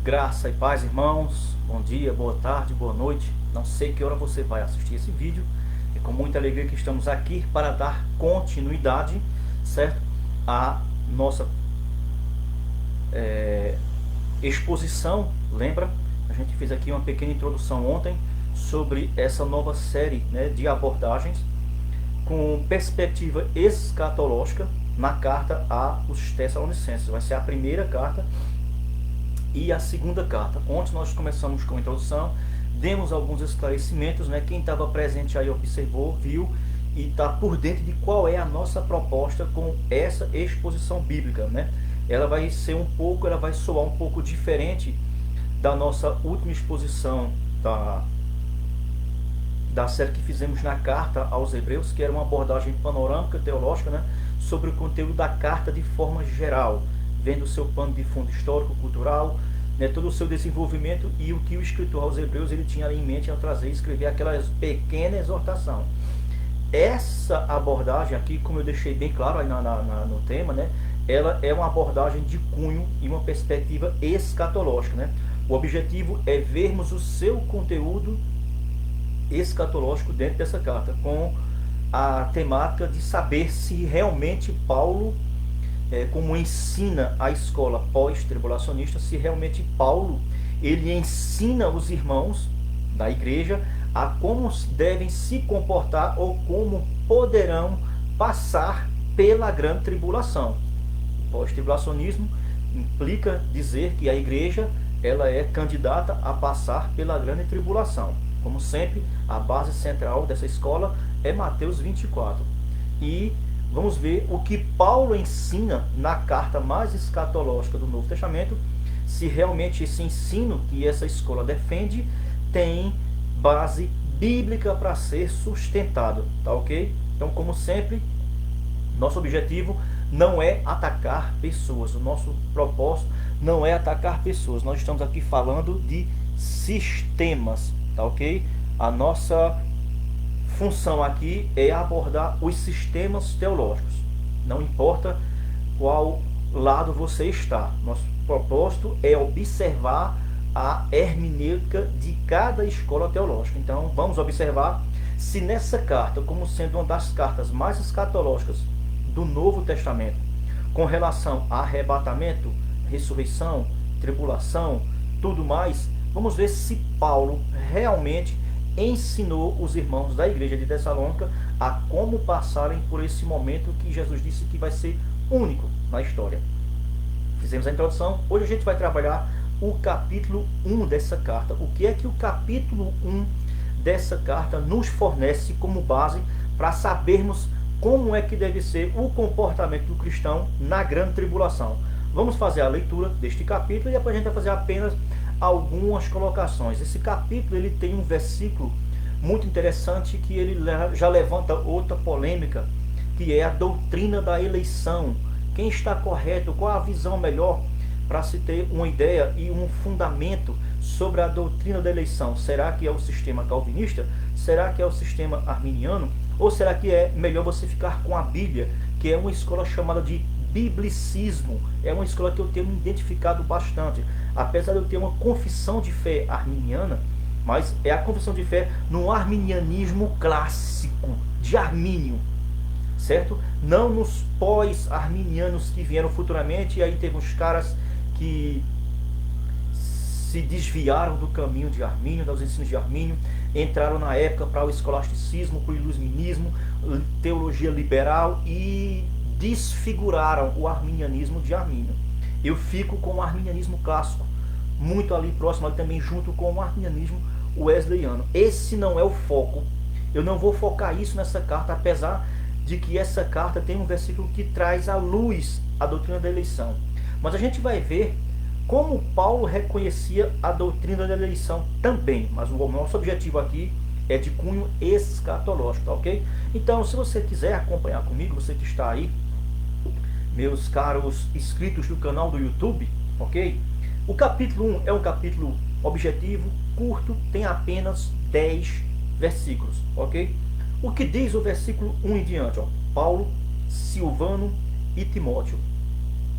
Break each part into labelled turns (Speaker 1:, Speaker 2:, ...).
Speaker 1: Graça e paz, irmãos. Bom dia, boa tarde, boa noite. Não sei que hora você vai assistir esse vídeo. É com muita alegria que estamos aqui para dar continuidade, certo? À nossa exposição. Lembra? A gente fez aqui uma pequena introdução ontem sobre essa nova série, né, de abordagens com perspectiva escatológica na carta aos Tessalonicenses. Vai ser a primeira carta e a segunda carta. Ontem nós começamos com a introdução, demos alguns esclarecimentos, né? Quem estava presente aí observou, viu e está por dentro de qual é a nossa proposta com essa exposição bíblica, né? Ela vai soar um pouco diferente da nossa última exposição da série que fizemos na carta aos Hebreus, que era uma abordagem panorâmica, teológica, né? Sobre o conteúdo da carta de forma geral, vendo o seu pano de fundo histórico, cultural, né, todo o seu desenvolvimento e o que o escritor aos Hebreus ele tinha ali em mente ao trazer e escrever aquela pequena exortação. Essa abordagem aqui, como eu deixei bem claro aí no tema, né, ela é uma abordagem de cunho e uma perspectiva escatológica. Né? O objetivo é vermos o seu conteúdo escatológico dentro dessa carta, com a temática de saber se realmente Paulo, como ensina a escola pós-tribulacionista, se realmente Paulo ele ensina os irmãos da igreja a como devem se comportar ou como poderão passar pela grande tribulação. O pós-tribulacionismo implica dizer que a igreja ela é candidata a passar pela grande tribulação. Como sempre, a base central dessa escola é Mateus 24. E vamos ver o que Paulo ensina na carta mais escatológica do Novo Testamento, se realmente esse ensino que essa escola defende tem base bíblica para ser sustentado, tá ok? Então, como sempre, nosso objetivo não é atacar pessoas, o nosso propósito não é atacar pessoas, nós estamos aqui falando de sistemas, tá ok? A nossa função aqui é abordar os sistemas teológicos. Não importa qual lado você está. Nosso propósito é observar a hermenêutica de cada escola teológica. Então, vamos observar se nessa carta, como sendo uma das cartas mais escatológicas do Novo Testamento, com relação a arrebatamento, ressurreição, tribulação, tudo mais, vamos ver se Paulo realmente ensinou os irmãos da igreja de Tessalônica a como passarem por esse momento que Jesus disse que vai ser único na história. Fizemos a introdução, hoje a gente vai trabalhar o capítulo 1 dessa carta. O que é que o capítulo 1 dessa carta nos fornece como base para sabermos como é que deve ser o comportamento do cristão na grande tribulação. Vamos fazer a leitura deste capítulo e depois a gente vai fazer apenas algumas colocações. Esse capítulo ele tem um versículo muito interessante que ele já levanta outra polêmica, que é a doutrina da eleição. Quem está correto? Qual a visão melhor para se ter uma ideia e um fundamento sobre a doutrina da eleição? Será que é o sistema calvinista? Será que é o sistema arminiano? Ou será que é melhor você ficar com a Bíblia, que é uma escola chamada de biblicismo? É uma escola que eu tenho me identificado bastante. Apesar de eu ter uma confissão de fé arminiana, mas é a confissão de fé no arminianismo clássico, de Armínio, certo? Não nos pós-arminianos que vieram futuramente, e aí teve uns caras que se desviaram do caminho de Armínio, dos ensinos de Armínio, entraram na época para o escolasticismo, para o iluminismo, teologia liberal e desfiguraram o arminianismo de Armínio. Eu fico com o arminianismo clássico, muito ali próximo, ali também junto com o arminianismo wesleyano. Esse não é o foco. Eu não vou focar isso nessa carta, apesar de que essa carta tem um versículo que traz à luz a doutrina da eleição. Mas a gente vai ver como Paulo reconhecia a doutrina da eleição também. Mas o nosso objetivo aqui é de cunho escatológico, tá ok? Então, se você quiser acompanhar comigo, você que está aí, meus caros inscritos do canal do YouTube, ok? O capítulo 1 é um capítulo objetivo, curto, tem apenas 10 versículos, ok? O que diz o versículo 1 em diante? Ó? Paulo, Silvano e Timóteo.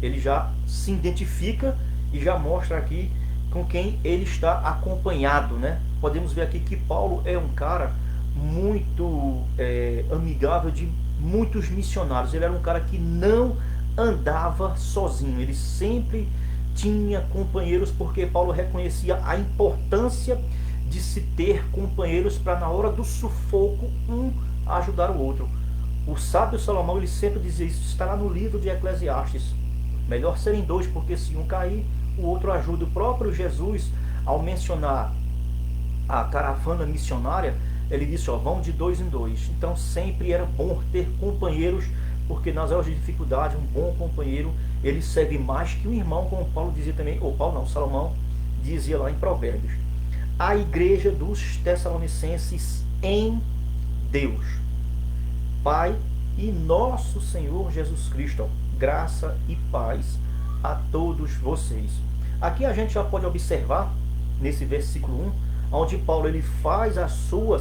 Speaker 1: Ele já se identifica e já mostra aqui com quem ele está acompanhado, né? Podemos ver aqui que Paulo é um cara muito amigável de muitos missionários. Ele era um cara que não andava sozinho, ele sempre tinha companheiros, porque Paulo reconhecia a importância de se ter companheiros para, na hora do sufoco, um ajudar o outro. O sábio Salomão, ele sempre dizia isso, está lá no livro de Eclesiastes: melhor serem dois, porque se um cair, o outro ajuda. O próprio Jesus, ao mencionar a caravana missionária, ele disse, vão de dois em dois. Então sempre era bom ter companheiros, porque nas horas de dificuldade, um bom companheiro, ele serve mais que um irmão, como Paulo dizia também, ou Paulo não, Salomão dizia lá em Provérbios. A igreja dos Tessalonicenses em Deus, Pai e nosso Senhor Jesus Cristo, graça e paz a todos vocês. Aqui a gente já pode observar, nesse versículo 1, onde Paulo ele faz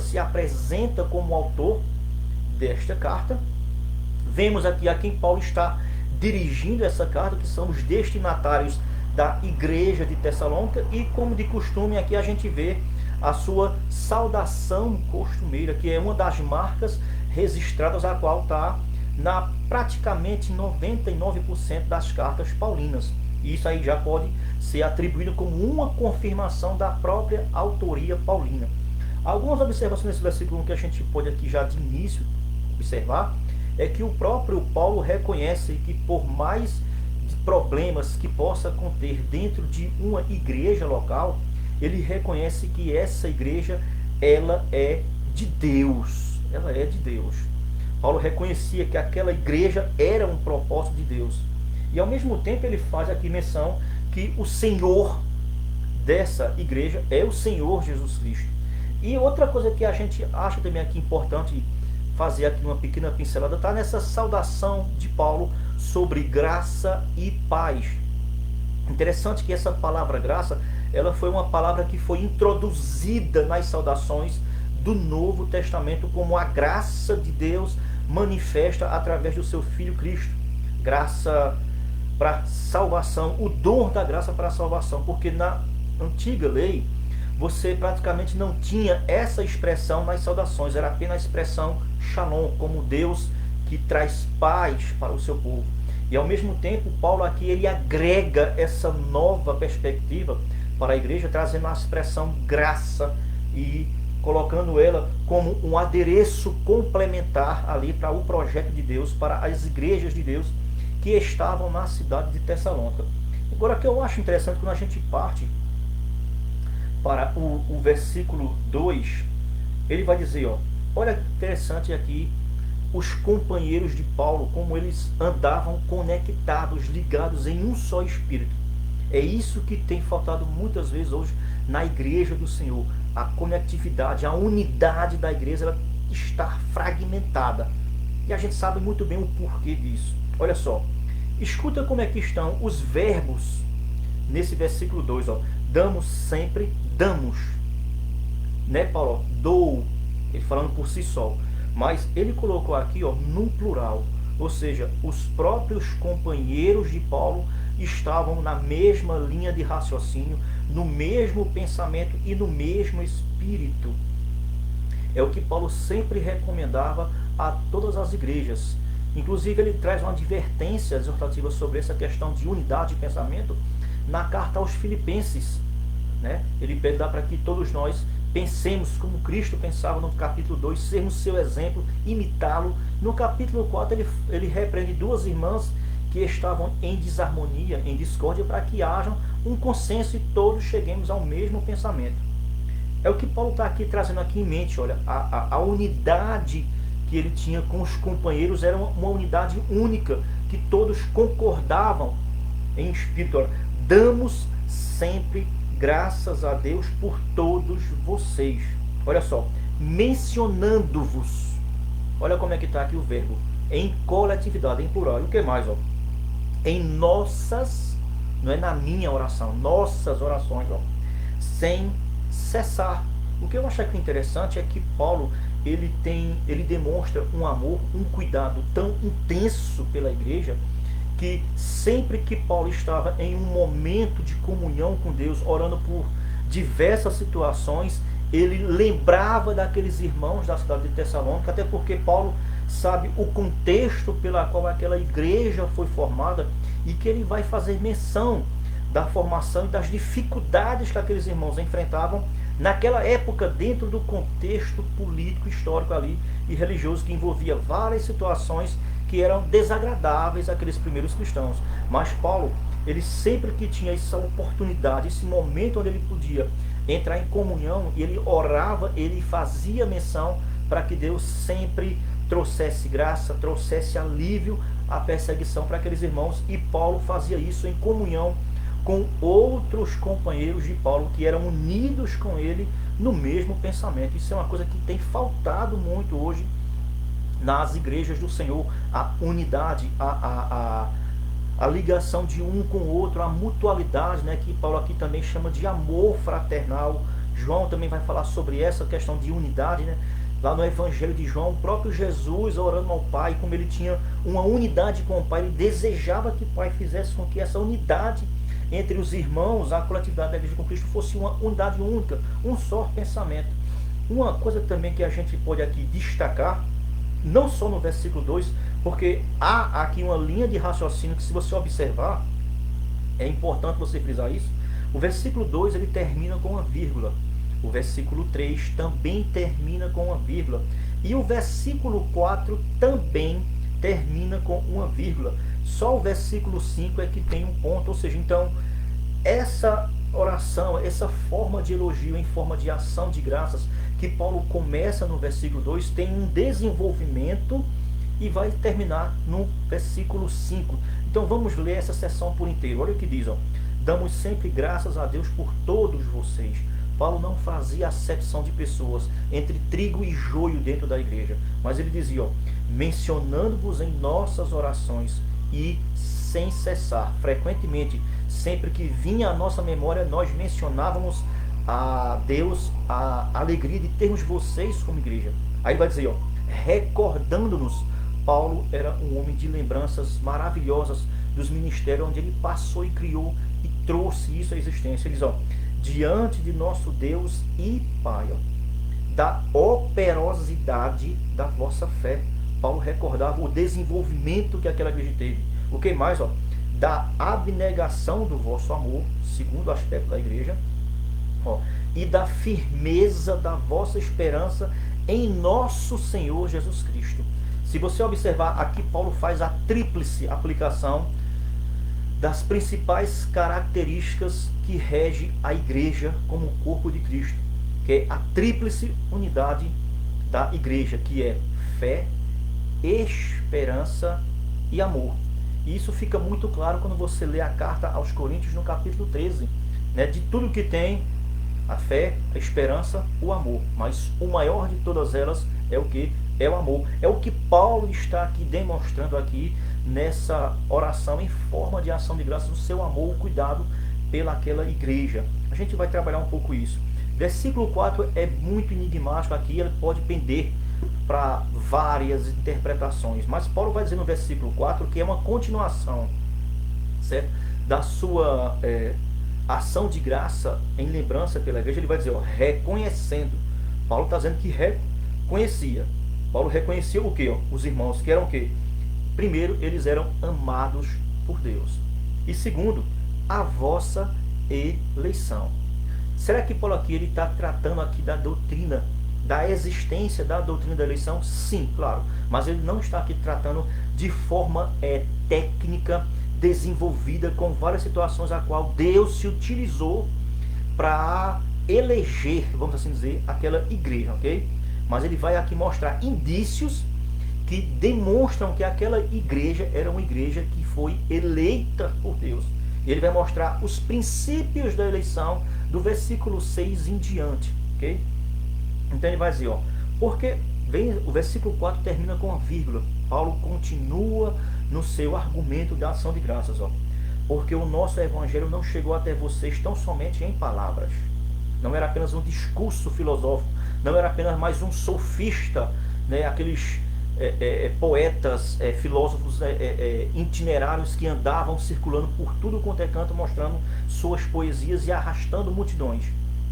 Speaker 1: se apresenta como autor desta carta. Vemos aqui a quem Paulo está dirigindo essa carta, que são os destinatários da igreja de Tessalônica, e como de costume aqui a gente vê a sua saudação costumeira, que é uma das marcas registradas, a qual está na praticamente 99% das cartas paulinas. E isso aí já pode ser atribuído como uma confirmação da própria autoria paulina. Algumas observações nesse versículo que a gente pode aqui já de início observar é que o próprio Paulo reconhece que, por mais problemas que possa conter dentro de uma igreja local, ele reconhece que essa igreja, ela é de Deus. Ela é de Deus. Paulo reconhecia que aquela igreja era um propósito de Deus. E ao mesmo tempo ele faz aqui menção que o Senhor dessa igreja é o Senhor Jesus Cristo. E outra coisa que a gente acha também aqui importante fazer aqui uma pequena pincelada, está nessa saudação de Paulo sobre graça e paz. Interessante que essa palavra graça, ela foi uma palavra que foi introduzida nas saudações do Novo Testamento como a graça de Deus manifesta através do seu Filho Cristo. Graça para salvação, o dom da graça para a salvação, porque na antiga lei você praticamente não tinha essa expressão nas saudações, era apenas a expressão Shalom, como Deus que traz paz para o seu povo. E ao mesmo tempo, Paulo aqui ele agrega essa nova perspectiva para a igreja, trazendo a expressão graça e colocando ela como um adereço complementar ali para o projeto de Deus, para as igrejas de Deus que estavam na cidade de Tessalônica. Agora, o que eu acho interessante, quando a gente parte para o versículo 2, ele vai dizer, olha que interessante aqui, os companheiros de Paulo, como eles andavam conectados, ligados em um só espírito. É isso que tem faltado muitas vezes hoje na igreja do Senhor. A conectividade, a unidade da igreja, ela está fragmentada. E a gente sabe muito bem o porquê disso. Olha só, escuta como é que estão os verbos nesse versículo 2. Damos sempre, damos. Né, Paulo? Dou. Ele falando por si só. Mas ele colocou aqui no plural. Ou seja, os próprios companheiros de Paulo estavam na mesma linha de raciocínio, no mesmo pensamento e no mesmo espírito. É o que Paulo sempre recomendava a todas as igrejas. Inclusive ele traz uma advertência exortativa sobre essa questão de unidade de pensamento na carta aos Filipenses. Né? Ele pede para que todos nós pensemos como Cristo pensava no capítulo 2, sermos seu exemplo, imitá-lo. No capítulo 4 ele repreende duas irmãs que estavam em desarmonia, em discórdia, para que haja um consenso e todos cheguemos ao mesmo pensamento. É o que Paulo está aqui trazendo aqui em mente. Olha, a unidade que ele tinha com os companheiros era uma unidade única, que todos concordavam em espírito. Olha, damos sempre graças a Deus por todos vocês. Olha só, mencionando-vos. Olha como é que está aqui o verbo. Em coletividade, em plural. E o que mais? Em nossas, não é na minha oração, nossas orações, sem cessar. O que eu acho aqui interessante é que Paulo, ele demonstra um amor, um cuidado tão intenso pela igreja, que sempre que Paulo estava em um momento de comunhão com Deus, orando por diversas situações, ele lembrava daqueles irmãos da cidade de Tessalônica, até porque Paulo sabe o contexto pela qual aquela igreja foi formada, e que ele vai fazer menção da formação e das dificuldades que aqueles irmãos enfrentavam naquela época, dentro do contexto político, histórico ali e religioso, que envolvia várias situações que eram desagradáveis àqueles primeiros cristãos. Mas Paulo, ele sempre que tinha essa oportunidade, esse momento onde ele podia entrar em comunhão, e ele orava, ele fazia menção para que Deus sempre trouxesse graça, trouxesse alívio à perseguição para aqueles irmãos, e Paulo fazia isso em comunhão com outros companheiros de Paulo que eram unidos com ele no mesmo pensamento. Isso é uma coisa que tem faltado muito hoje nas igrejas do Senhor, a unidade, a ligação de um com o outro, a mutualidade, né, que Paulo aqui também chama de amor fraternal. João também vai falar sobre essa questão de unidade, né? Lá no Evangelho de João, o próprio Jesus orando ao Pai, como ele tinha uma unidade com o Pai, ele desejava que o Pai fizesse com que essa unidade entre os irmãos, a coletividade da igreja com Cristo, fosse uma unidade única, um só pensamento. Uma coisa também que a gente pode aqui destacar, não só no versículo 2, porque há aqui uma linha de raciocínio que, se você observar, é importante você frisar isso. O versículo 2 ele termina com uma vírgula. O versículo 3 também termina com uma vírgula. E o versículo 4 também termina com uma vírgula. Só o versículo 5 é que tem um ponto. Ou seja, então, essa oração, essa forma de elogio em forma de ação de graças, que Paulo começa no versículo 2, tem um desenvolvimento e vai terminar no versículo 5. Então vamos ler essa seção por inteiro. Olha o que diz, ó. Damos sempre graças a Deus por todos vocês. Paulo não fazia acepção de pessoas entre trigo e joio dentro da igreja, mas ele dizia, ó, mencionando-vos em nossas orações e sem cessar, frequentemente, sempre que vinha à nossa memória, nós mencionávamos a Deus a alegria de termos vocês como igreja. Aí vai dizer, ó, recordando-nos, Paulo era um homem de lembranças maravilhosas dos ministérios onde ele passou e criou e trouxe isso à existência. Ele diz, ó, diante de nosso Deus e Pai, ó, da operosidade da vossa fé. Paulo recordava o desenvolvimento que aquela igreja teve. O que mais? Ó, da abnegação do vosso amor, segundo aspecto da igreja, ó, e da firmeza da vossa esperança em nosso Senhor Jesus Cristo. Se você observar, aqui Paulo faz a tríplice aplicação das principais características que rege a igreja como corpo de Cristo, que é a tríplice unidade da igreja, que é fé, esperança e amor. E isso fica muito claro quando você lê a carta aos Coríntios no capítulo 13, né? De tudo que tem, a fé, a esperança, o amor, mas o maior de todas elas é o que? É o amor. É o que Paulo está aqui demonstrando aqui nessa oração em forma de ação de graças, o seu amor, o cuidado pelaquela igreja. A gente vai trabalhar um pouco isso. Versículo 4 é muito enigmático aqui, ele pode pender para várias interpretações, mas Paulo vai dizer no versículo 4 que é uma continuação, certo? Da sua ação de graça em lembrança pela igreja. Ele vai dizer, ó, reconhecendo. Paulo está dizendo que reconhecia. Paulo reconhecia o quê? Ó? Os irmãos que eram o quê? Primeiro, eles eram amados por Deus. E segundo, a vossa eleição. Será que Paulo aqui ele está tratando aqui da doutrina, da existência da doutrina da eleição? Sim, claro. Mas ele não está aqui tratando de forma técnica, desenvolvida, com várias situações a qual Deus se utilizou para eleger, vamos assim dizer, aquela igreja, ok? Mas ele vai aqui mostrar indícios que demonstram que aquela igreja era uma igreja que foi eleita por Deus. E ele vai mostrar os princípios da eleição do versículo 6 em diante, ok? Então ele vai dizer, ó, porque vem, o versículo 4 termina com uma vírgula. Paulo continua no seu argumento da ação de graças, ó. Porque o nosso evangelho não chegou até vocês tão somente em palavras. Não era apenas um discurso filosófico, não era apenas mais um sofista, né, aqueles poetas, filósofos itinerários que andavam circulando por tudo quanto é canto, mostrando suas poesias e arrastando multidões.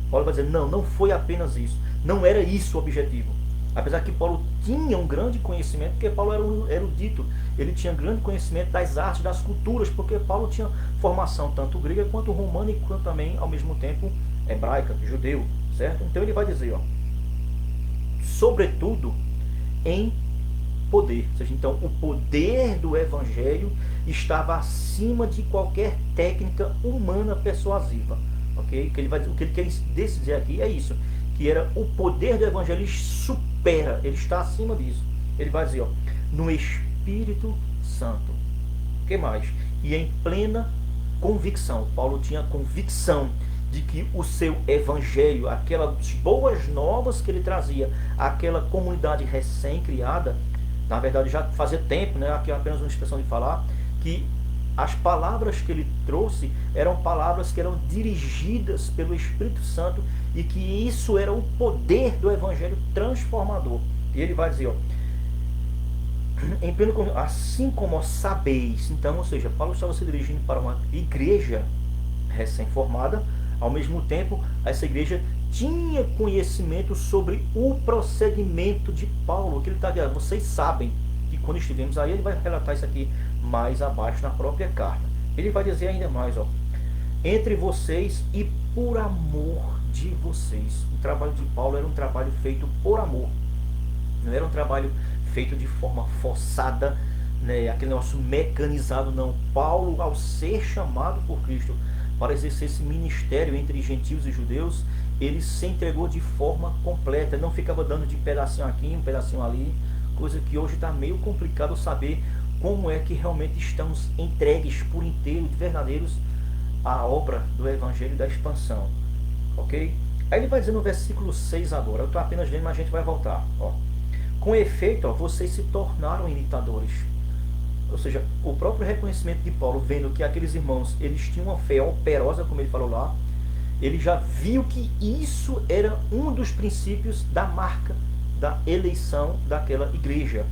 Speaker 1: Paulo vai dizer, não, não foi apenas isso. Não era isso o objetivo. Apesar que Paulo tinha um grande conhecimento, porque Paulo era um erudito, ele tinha grande conhecimento das artes, das culturas, porque Paulo tinha formação tanto grega quanto romana e quanto também, ao mesmo tempo, hebraica, judeu, certo? Então ele vai dizer, ó, sobretudo em poder. Ou seja, então o poder do evangelho estava acima de qualquer técnica humana persuasiva. Okay? O que ele quer dizer aqui é isso, que era o poder do evangelho, ele supera, ele está acima disso. Ele vai dizer, ó, no Espírito Santo. O que mais? E em plena convicção. Paulo tinha convicção de que o seu evangelho, aquelas boas novas que ele trazia àquela comunidade recém-criada, na verdade já fazia tempo, né, aqui é apenas uma expressão de falar, que as palavras que ele trouxe eram palavras que eram dirigidas pelo Espírito Santo e que isso era o poder do evangelho transformador. E ele vai dizer, ó, em pleno, assim como sabeis. Então, ou seja, Paulo estava se dirigindo para uma igreja recém-formada, ao mesmo tempo, essa igreja tinha conhecimento sobre o procedimento de Paulo, que ele está dizendo, vocês sabem que quando estivemos aí, ele vai relatar isso aqui mais abaixo na própria carta. Ele vai dizer ainda mais, ó, entre vocês e por amor de vocês. O trabalho de Paulo era um trabalho feito por amor, não era um trabalho feito de forma forçada, né, aquele negócio mecanizado, não. Paulo, ao ser chamado por Cristo para exercer esse ministério entre gentios e judeus, ele se entregou de forma completa, ele não ficava dando de pedacinho aqui, um pedacinho ali, coisa que hoje está meio complicado saber como é que realmente estamos entregues por inteiro, verdadeiros, à obra do Evangelho da expansão. Ok? Aí ele vai dizer no versículo 6 agora, eu estou apenas lendo, mas a gente vai voltar. Ó. Com efeito, ó, vocês se tornaram imitadores. Ou seja, o próprio reconhecimento de Paulo, vendo que aqueles irmãos, eles tinham uma fé operosa, como ele falou lá, ele já viu que isso era um dos princípios da marca da eleição daquela igreja.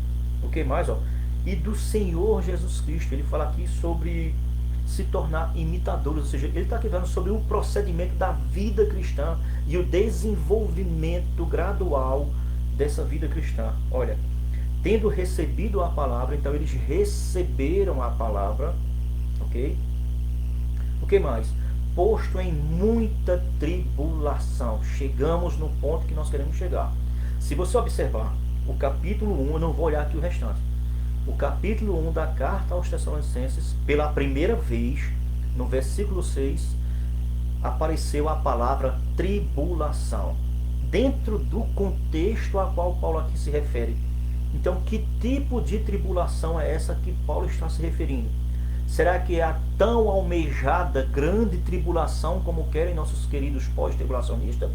Speaker 1: O que mais? Ó? E do Senhor Jesus Cristo. Ele fala aqui sobre se tornar imitadores, ou seja, ele está aqui falando sobre o procedimento da vida cristã e o desenvolvimento gradual dessa vida cristã. Olha, tendo recebido a palavra, então eles receberam a palavra, ok? O que mais? Posto em muita tribulação. Chegamos no ponto que nós queremos chegar. Se você observar o capítulo 1, eu não vou olhar aqui o restante. O capítulo 1 da carta aos Tessalonicenses, pela primeira vez, no versículo 6, apareceu a palavra tribulação, dentro do contexto a qual Paulo aqui se refere. Então, que tipo de tribulação é essa que Paulo está se referindo? Será que é a tão almejada grande tribulação como querem nossos queridos pós-tribulacionistas?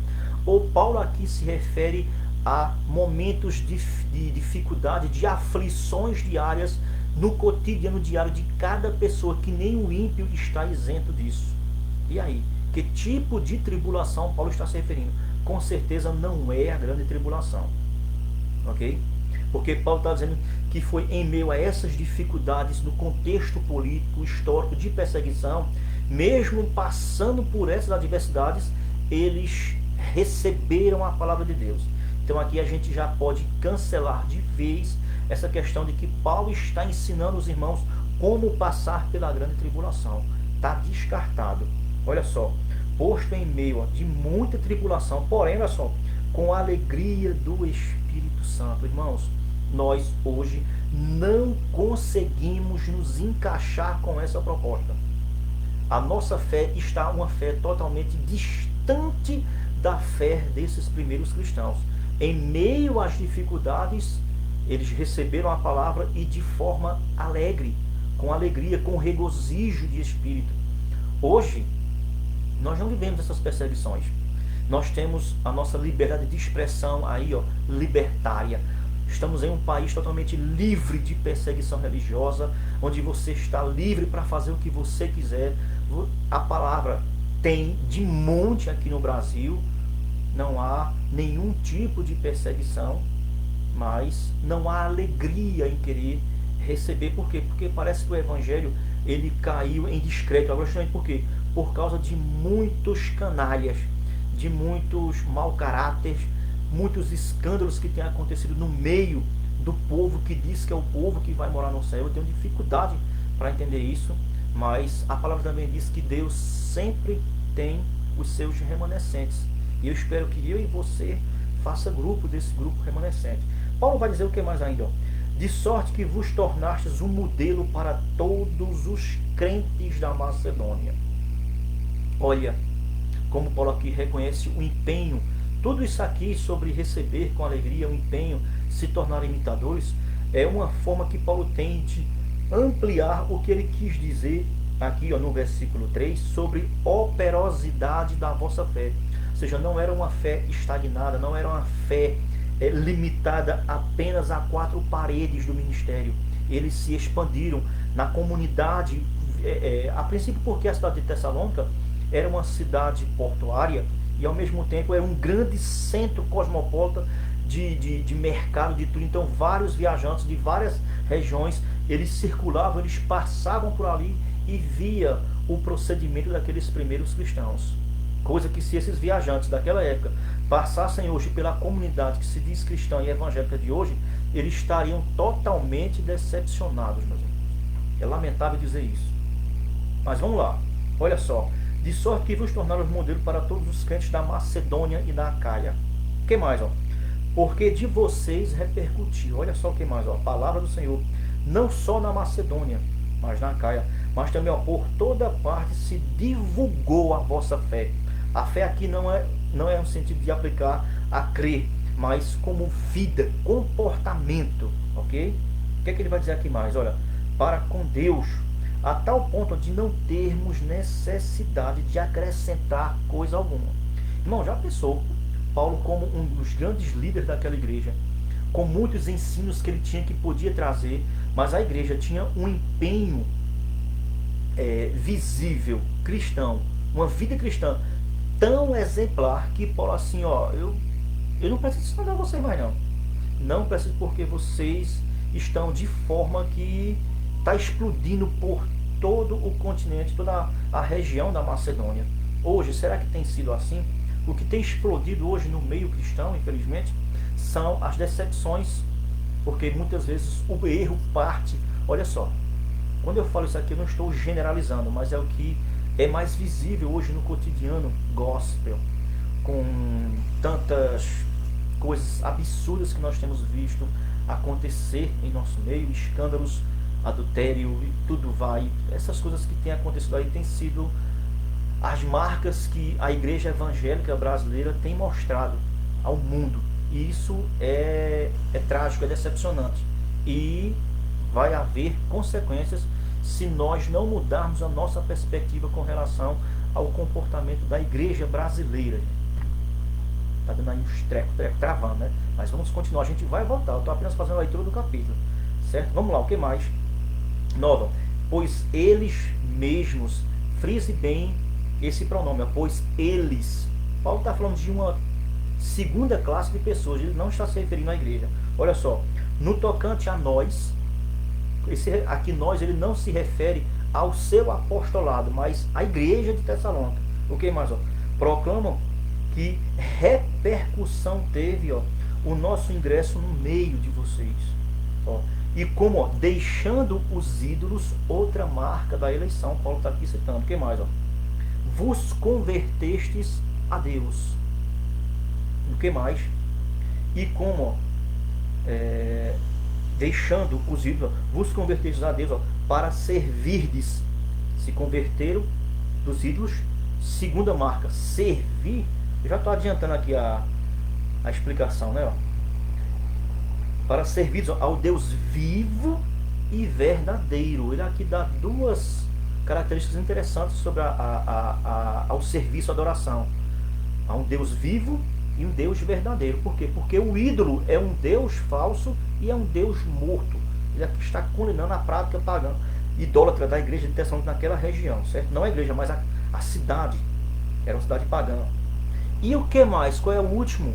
Speaker 1: Ou Paulo aqui se refere a momentos de dificuldade, de aflições diárias no cotidiano diário de cada pessoa, que nem o ímpio está isento disso? E aí, que tipo de tribulação Paulo está se referindo? Com certeza não é a grande tribulação, ok? Porque Paulo está dizendo que foi em meio a essas dificuldades no contexto político, histórico, de perseguição, mesmo passando por essas adversidades, eles receberam a palavra de Deus. Então aqui a gente já pode cancelar de vez essa questão de que Paulo está ensinando os irmãos como passar pela grande tribulação. Está descartado. Olha só, posto em meio de muita tribulação, porém, olha só, com a alegria do Espírito Santo. Irmãos, nós hoje não conseguimos nos encaixar com essa proposta. A nossa fé está uma fé totalmente distante da fé desses primeiros cristãos. Em meio às dificuldades, eles receberam a palavra e de forma alegre, com alegria, com regozijo de espírito. Hoje, nós não vivemos essas perseguições. Nós temos a nossa liberdade de expressão aí, ó, libertária. Estamos em um país totalmente livre de perseguição religiosa, onde você está livre para fazer o que você quiser. A palavra tem de monte aqui no Brasil. Não há nenhum tipo de perseguição, mas não há alegria em querer receber. Por quê? Porque parece que o evangelho ele caiu em descrédito. Agora, justamente por quê? Por causa de muitos canalhas, de muitos mau caráteres, muitos escândalos que têm acontecido no meio do povo que diz que é o povo que vai morar no céu. Eu tenho dificuldade para entender isso, mas a palavra também diz que Deus sempre tem os seus remanescentes. E eu espero que eu e você faça grupo desse grupo remanescente. Paulo vai dizer o que mais ainda? Ó? De sorte que vos tornastes um modelo para todos os crentes da Macedônia. Olha, como Paulo aqui reconhece o empenho, tudo isso aqui sobre receber com alegria, o empenho, se tornar imitadores, é uma forma que Paulo tem de ampliar o que ele quis dizer aqui ó, no versículo 3, sobre operosidade da vossa fé. Ou seja, não era uma fé estagnada, não era uma fé limitada apenas a 4 paredes do ministério. Eles se expandiram na comunidade, a princípio porque a cidade de Tessalônica era uma cidade portuária e ao mesmo tempo era um grande centro cosmopolita de mercado, de tudo. Então vários viajantes de várias regiões, eles circulavam, eles passavam por ali e via o procedimento daqueles primeiros cristãos. Coisa que se esses viajantes daquela época passassem hoje pela comunidade que se diz cristã e evangélica de hoje, eles estariam totalmente decepcionados, meus irmãos. É lamentável dizer isso. Mas vamos lá, olha só. De sorte que vos tornaram modelo para todos os crentes da Macedônia e da Acaia. O que mais? Ó? Porque de vocês repercutiu. Olha só o que mais. Ó? A palavra do Senhor. Não só na Macedônia, mas na Acaia. Mas também ó, por toda parte se divulgou a vossa fé. A fé aqui não é no sentido de aplicar a crer, mas como vida, comportamento. Ok? O que é que ele vai dizer aqui mais? Olha, para com Deus, a tal ponto de não termos necessidade de acrescentar coisa alguma. Irmão, já pensou Paulo como um dos grandes líderes daquela igreja, com muitos ensinos que ele tinha que podia trazer, mas a igreja tinha um empenho visível, cristão, uma vida cristã tão exemplar que Paulo assim, ó, eu não preciso ensinar vocês mais não. Não preciso, porque vocês estão de forma que está explodindo por todo o continente, toda a região da Macedônia. Hoje, será que tem sido assim? O que tem explodido hoje no meio cristão, infelizmente, são as decepções, porque muitas vezes o erro parte. Olha só, quando eu falo isso aqui, eu não estou generalizando, mas é o que é mais visível hoje no cotidiano gospel, com tantas coisas absurdas que nós temos visto acontecer em nosso meio, escândalos, adultério e tudo vai. Essas coisas que têm acontecido aí têm sido as marcas que a igreja evangélica brasileira tem mostrado ao mundo. E isso é trágico, é decepcionante. E vai haver consequências se nós não mudarmos a nossa perspectiva com relação ao comportamento da igreja brasileira. Está dando aí uns trecos travando, né? Mas vamos continuar, a gente vai voltar. Eu estou apenas fazendo a leitura do capítulo. Certo? Vamos lá, o que mais? 9. Pois eles mesmos, frise bem esse pronome, pois eles. Paulo está falando de uma segunda classe de pessoas, ele não está se referindo à igreja. Olha só, no tocante a nós, aqui nós, ele não se refere ao seu apostolado, mas à igreja de Tessalônica. O que mais? Ó? Proclamam que repercussão teve o nosso ingresso no meio de vocês. Ó. E como deixando os ídolos, outra marca da eleição. Paulo está aqui citando. O que mais? Ó? Vos convertestes a Deus. O que mais? E como deixando os ídolos, vos convertestes a Deus para servirdes. Se converteram dos ídolos. Segunda marca, servir. Eu já estou adiantando aqui a explicação, né? Ó. Para servir ao Deus vivo e verdadeiro. Ele aqui dá duas características interessantes sobre ao serviço, à adoração. Há um Deus vivo e um Deus verdadeiro. Por quê? Porque o ídolo é um Deus falso e é um Deus morto. Ele aqui está condenando a prática pagã, idólatra da igreja de Tessalônica naquela região, certo? Não a igreja, mas a cidade. Era uma cidade pagã. E o que mais? Qual é o último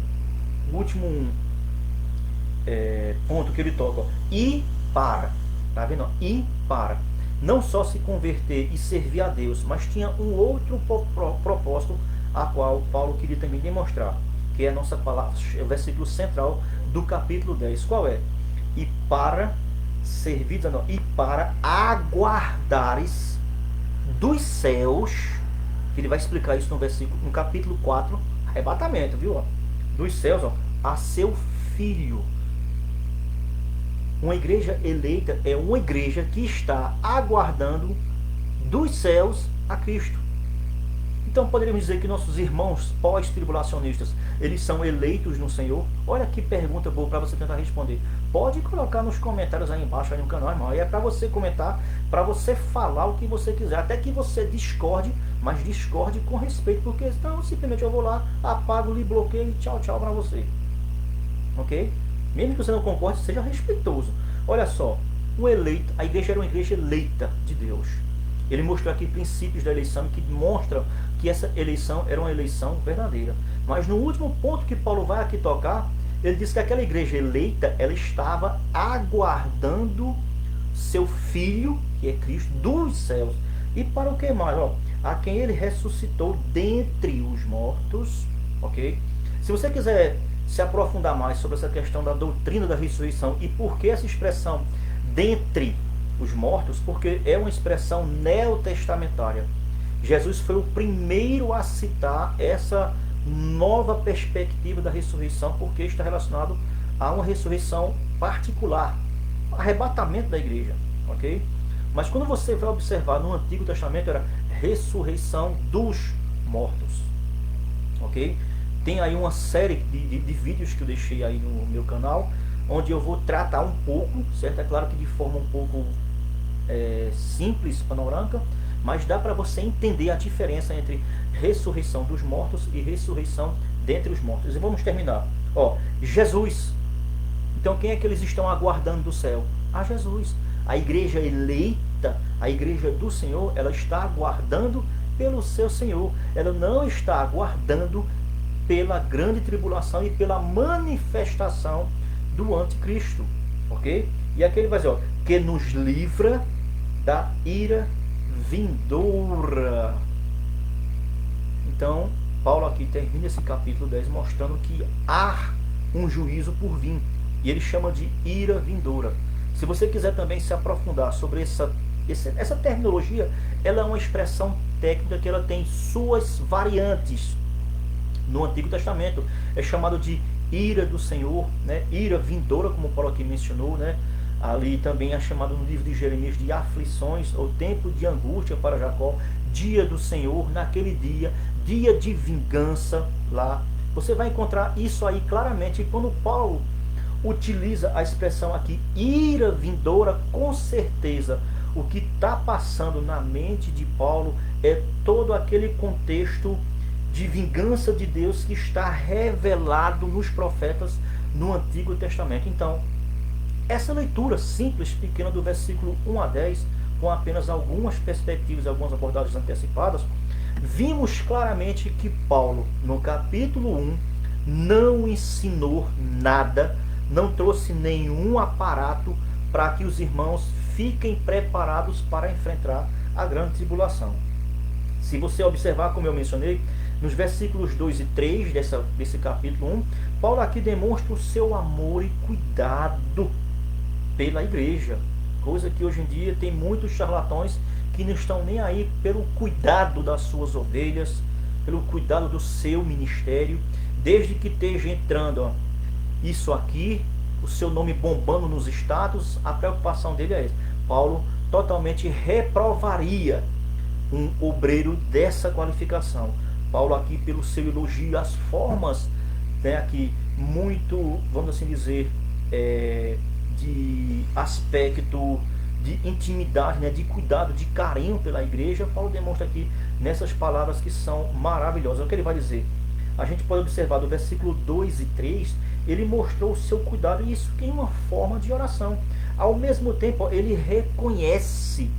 Speaker 1: ponto que ele toca, ó, e para, tá vendo? E para não só se converter e servir a Deus, mas tinha um outro propósito a qual Paulo queria também demonstrar, que é a nossa palavra, o versículo central do capítulo 10. Qual é? E para servir, não, e para aguardares dos céus, que ele vai explicar isso no versículo, no capítulo 4, arrebatamento, viu? Ó, dos céus, ó, a seu filho. Uma igreja eleita é uma igreja que está aguardando dos céus a Cristo. Então poderíamos dizer que nossos irmãos pós-tribulacionistas, eles são eleitos no Senhor? Olha que pergunta boa para você tentar responder. Pode colocar nos comentários aí embaixo, aí no canal, irmão. Aí é para você comentar, para você falar o que você quiser. Até que você discorde, mas discorde com respeito, porque então simplesmente eu vou lá, apago, lhe bloqueio e tchau, tchau para você. Ok? Mesmo que você não concorde, seja respeitoso. Olha só, o eleito, a igreja era uma igreja eleita de Deus. Ele mostrou aqui princípios da eleição que demonstram que essa eleição era uma eleição verdadeira. Mas no último ponto que Paulo vai aqui tocar, ele diz que aquela igreja eleita, ela estava aguardando seu Filho, que é Cristo, dos céus. E para o que mais? Ó, a quem ele ressuscitou dentre os mortos. Ok? Se você quiser se aprofundar mais sobre essa questão da doutrina da ressurreição e por que essa expressão dentre os mortos, porque é uma expressão neotestamentária. Jesus foi o primeiro a citar essa nova perspectiva da ressurreição, porque está relacionado a uma ressurreição particular, arrebatamento da igreja, ok? Mas quando você vai observar no Antigo Testamento, era ressurreição dos mortos, ok? Tem aí uma série de vídeos que eu deixei aí no meu canal, onde eu vou tratar um pouco, certo? É claro que de forma um pouco simples, panorâmica, mas dá para você entender a diferença entre ressurreição dos mortos e ressurreição dentre os mortos. E vamos terminar. Ó, Jesus. Então quem é que eles estão aguardando do céu? A Jesus. A igreja eleita, a igreja do Senhor, ela está aguardando pelo seu Senhor. Ela não está aguardando pela grande tribulação e pela manifestação do anticristo, ok? E aqui ele vai dizer, ó, que nos livra da ira vindoura. Então, Paulo aqui termina esse capítulo 10 mostrando que há um juízo por vir, e ele chama de ira vindoura. Se você quiser também se aprofundar sobre essa terminologia, ela é uma expressão técnica que ela tem suas variantes. No Antigo Testamento é chamado de ira do Senhor, né? Ira vindoura, como Paulo aqui mencionou, né? Ali também é chamado no livro de Jeremias de aflições, ou tempo de angústia para Jacó, dia do Senhor, naquele dia, dia de vingança lá. Você vai encontrar isso aí claramente. E quando Paulo utiliza a expressão aqui, ira vindoura, com certeza o que está passando na mente de Paulo é todo aquele contexto de vingança de Deus que está revelado nos profetas no Antigo Testamento. Então, essa leitura simples, pequena, do versículo 1 a 10, com apenas algumas perspectivas, algumas abordagens antecipadas, vimos claramente que Paulo, no capítulo 1, não ensinou nada, não trouxe nenhum aparato para que os irmãos fiquem preparados para enfrentar a grande tribulação. Se você observar, como eu mencionei, nos versículos 2 e 3 desse capítulo 1, Paulo aqui demonstra o seu amor e cuidado pela igreja, coisa que hoje em dia tem muitos charlatões que não estão nem aí pelo cuidado das suas ovelhas, pelo cuidado do seu ministério, desde que esteja entrando, ó, isso aqui, o seu nome bombando nos status, a preocupação dele é essa. Paulo totalmente reprovaria um obreiro dessa qualificação. Paulo aqui, pelo seu elogio às formas, né, aqui muito, vamos assim dizer, de aspecto de intimidade, né, de cuidado, de carinho pela igreja, Paulo demonstra aqui nessas palavras que são maravilhosas. O que ele vai dizer? A gente pode observar do versículo 2 e 3, ele mostrou o seu cuidado, e isso em uma forma de oração. Ao mesmo tempo, ele reconhece.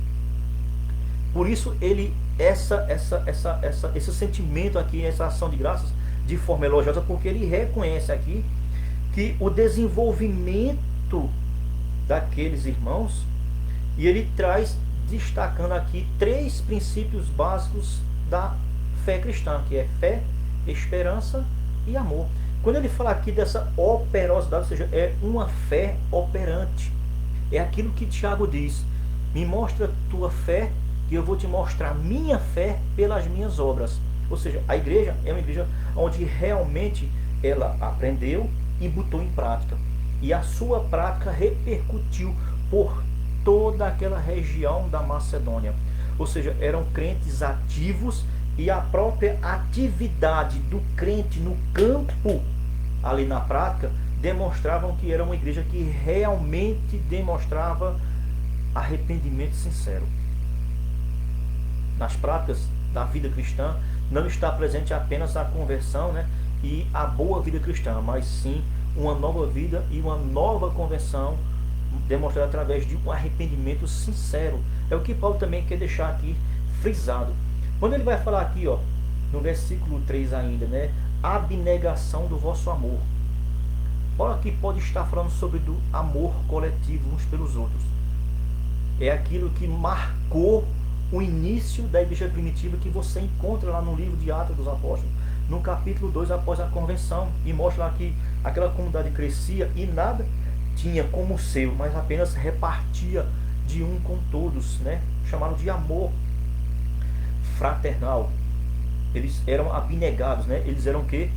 Speaker 1: Por isso, ele esse sentimento aqui, essa ação de graças, de forma elogiosa, porque ele reconhece aqui que o desenvolvimento daqueles irmãos, e ele traz, destacando aqui, 3 princípios básicos da fé cristã, que é fé, esperança e amor. Quando ele fala aqui dessa operosidade, ou seja, é uma fé operante. É aquilo que Tiago diz: me mostra tua fé, que eu vou te mostrar minha fé pelas minhas obras. Ou seja, a igreja é uma igreja onde realmente ela aprendeu e botou em prática. E a sua prática repercutiu por toda aquela região da Macedônia. Ou seja, eram crentes ativos, e a própria atividade do crente no campo, ali na prática, demonstravam que era uma igreja que realmente demonstrava arrependimento sincero. Nas práticas da vida cristã, não está presente apenas a conversão, né, e a boa vida cristã, mas sim uma nova vida e uma nova conversão demonstrada através de um arrependimento sincero. É o que Paulo também quer deixar aqui frisado. Quando ele vai falar aqui, ó, no versículo 3 ainda, né, abnegação do vosso amor. Paulo aqui pode estar falando sobre do amor coletivo uns pelos outros. É aquilo que marcou o início da igreja primitiva, que você encontra lá no livro de Atos dos Apóstolos, no capítulo 2, após a convenção, e mostra lá que aquela comunidade crescia e nada tinha como seu, mas apenas repartia de um com todos, né? Chamado de amor fraternal. Eles eram abnegados, né? Eles eram que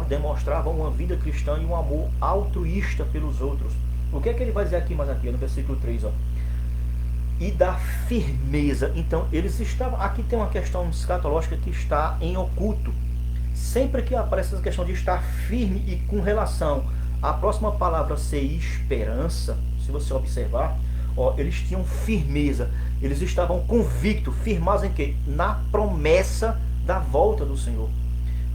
Speaker 1: demonstravam uma vida cristã e um amor altruísta pelos outros. O que é que ele vai dizer aqui mais aqui, no versículo 3, ó? E da firmeza. Então, eles estavam... Aqui tem uma questão escatológica que está em oculto. Sempre que aparece essa questão de estar firme e com relação à próxima palavra ser esperança, se você observar, ó, eles tinham firmeza. Eles estavam convictos, firmados em quê? Na promessa da volta do Senhor.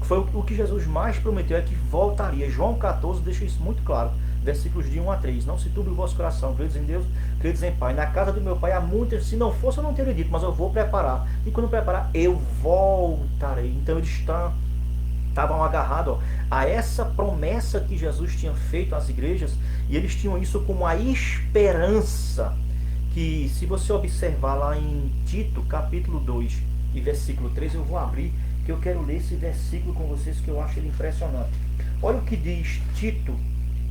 Speaker 1: Foi o que Jesus mais prometeu, é que voltaria. João 14 deixa isso muito claro. Versículos de 1 a 3. Não se turbe o vosso coração, credes em Deus, credes em Pai. Na casa do meu Pai há muitas, se não fosse eu não teria dito, mas eu vou preparar. E quando preparar, eu voltarei. Então eles estavam agarrados, ó, a essa promessa que Jesus tinha feito às igrejas, e eles tinham isso como a esperança, que se você observar lá em Tito, capítulo 2 e versículo 3, eu vou abrir, que eu quero ler esse versículo com vocês, que eu acho ele impressionante. Olha o que diz Tito,